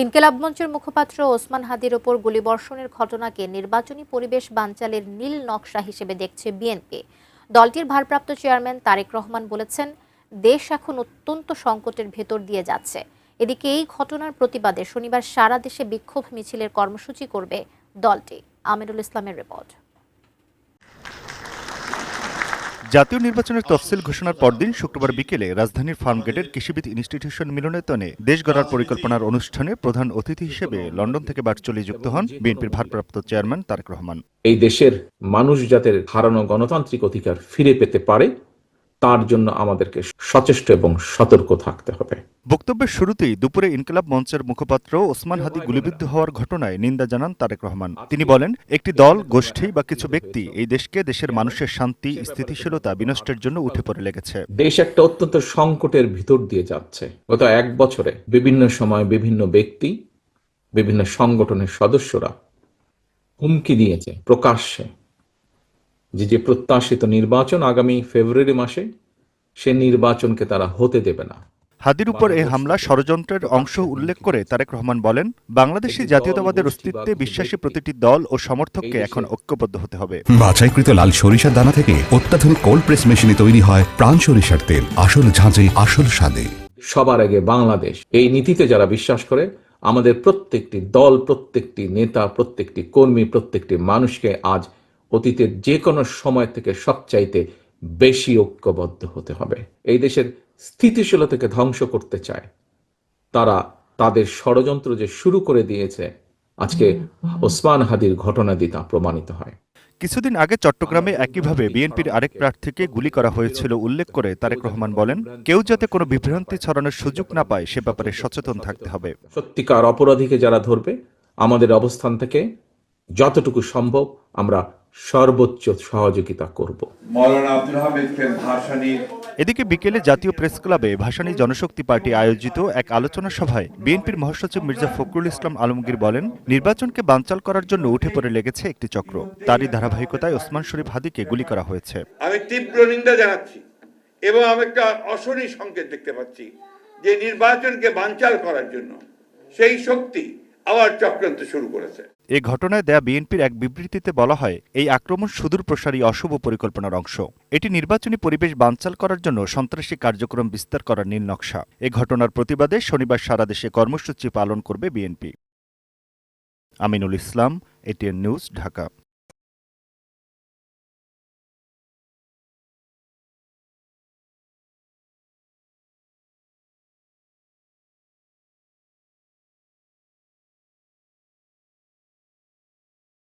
ইনকিলাব মঞ্চের মুখপাত্র ওসমান হাদির ওপর গুলিবর্ষণের ঘটনাকে নির্বাচনী পরিবেশ বানচালের নীল নকশা হিসেবে দেখছে বিএনপি। দলটির ভারপ্রাপ্ত চেয়ারম্যান তারেক রহমান বলেছেন, দেশ এখন অত্যন্ত সংকটের ভেতর দিয়ে যাচ্ছে। এদিকে এই ঘটনার প্রতিবাদে শনিবার সারা দেশে বিক্ষোভ মিছিলের কর্মসূচি করবে দলটি। আমিনুল ইসলামের রিপোর্ট। জাতীয় নির্বাচনের তফসিল ঘোষণার পরদিন শুক্রবার বিকেলে রাজধানীর ফার্মগেটের কৃষিবিদ ইনস্টিটিউশন মিলনায়তনে দেশ গড়ার পরিকল্পনার অনুষ্ঠানে প্রধান অতিথি হিসেবে লন্ডন থেকে ভার্চুয়ালি যুক্ত হন বিএনপির ভারপ্রাপ্ত চেয়ারম্যান তারেক রহমান। এই দেশের মানুষ যাতে হারানো গণতান্ত্রিক অধিকার ফিরে পেতে পারে তার জন্য আমাদেরকে সচেষ্ট এবং সতর্ক থাকতে হবে। বক্তব্যের শুরুতেই দুপুরে ইনকিলাব মঞ্চের মুখপাত্র ওসমান হাদি গুলিবিদ্ধ হওয়ার ঘটনায় নিন্দা জানান তারেক রহমান। তিনি বলেন, একটি দল, গোষ্ঠী বা কিছু ব্যক্তি এই দেশকে, দেশের মানুষের শান্তি, স্থিতিশীলতা বিনষ্টের জন্য উঠে পড়ে লেগেছে। দেশ একটা অত্যন্ত সংকটের ভিতর দিয়ে যাচ্ছে। গত এক বছরে বিভিন্ন সময় বিভিন্ন ব্যক্তি, বিভিন্ন সংগঠনের সদস্যরা হুমকি দিয়েছে প্রকাশ্যে যে প্রত্যাশিত নির্বাচন আগামী ফেব্রুয়ারি মাসে, সে নির্বাচনকে তারা হতে দেবে না। হাদির উপর এ হামলা ষড়যন্ত্রের অংশ উল্লেখ করে তারেক রহমান বলেন, বাংলাদেশি জাতীয়তাবাদের অস্তিত্বে বিশ্বাসী প্রতিটি দল ও সমর্থককে এখন ঐক্যবদ্ধ হতে হবে। বাছাইকৃত লাল সরিষার দানা থেকে অত্যাধুনিক কোল্ড প্রেস মেশিনে তৈরি হয় প্রাণ সরিষার তেল, আসল ঝাঁঝে আসল স্বাদে। সবার আগে বাংলাদেশ, এই নীতিতে যারা বিশ্বাস করে, আমাদের প্রত্যেকটি দল, প্রত্যেকটি নেতা, প্রত্যেকটি কর্মী, প্রত্যেকটি মানুষকে আজ অতীতের যে কোনো সময় থেকে সবচাইতে বেশি ঐক্যবদ্ধ হতে হবে। এই দেশের স্থিতিশীলতাকে ধ্বংস করতে চায় তারা, তাদের ষড়যন্ত্র যে শুরু করে দিয়েছে, আজকে ওসমান হাদির ঘটনা দিয়ে তা প্রমাণিত হয়। কিছুদিন আগে চট্টগ্রামে একইভাবে বিএনপির আরেক প্রার্থীকে গুলি করা হয়েছিল উল্লেখ করে তারেক রহমান বলেন, কেউ যাতে কোনো বিভ্রান্তি ছড়ানোর সুযোগ না পায় সে ব্যাপারে সচেতন থাকতে হবে। সত্যিকার অপরাধীকে যারা ধরবে, আমাদের অবস্থান থেকে যতটুকু সম্ভব আমরা সর্বোচ্চ সহযোগিতা করব। এদিকে বিকেলে জাতীয় প্রেস ক্লাবে ভাসানী জনশক্তি পার্টি আয়োজিত এক আলোচনা সভায় বিএনপির মহাসচিব মির্জা ফখরুল ইসলাম আলমগীর বলেন, নির্বাচনকে বানচাল করার জন্য উঠে পড়ে লেগেছে একটি চক্র। তারই ধারাবাহিকতায় ওসমান শরীফ হাদিকে গুলি করা হয়েছে। আমি তীব্র নিন্দা জানাচ্ছি এবং আমি একটা অশনি সংকেত দেখতে পাচ্ছি যে নির্বাচনকে বানচাল করার জন্য সেই শক্তি আবার চক্রান্ত শুরু করেছে। এ ঘটনায় দেয়া বিএনপির এক বিবৃতিতে বলা হয়, এই আক্রমণ সুদূর প্রসারী অশুভ পরিকল্পনার অংশ। এটি নির্বাচনী পরিবেশ বানচাল করার জন্য সন্ত্রাসী কার্যক্রম বিস্তার করার নীল নকশা। এ ঘটনার প্রতিবাদে শনিবার সারা দেশে কর্মসূচি পালন করবে BNP. Aminul Islam, ATN news, Dhaka.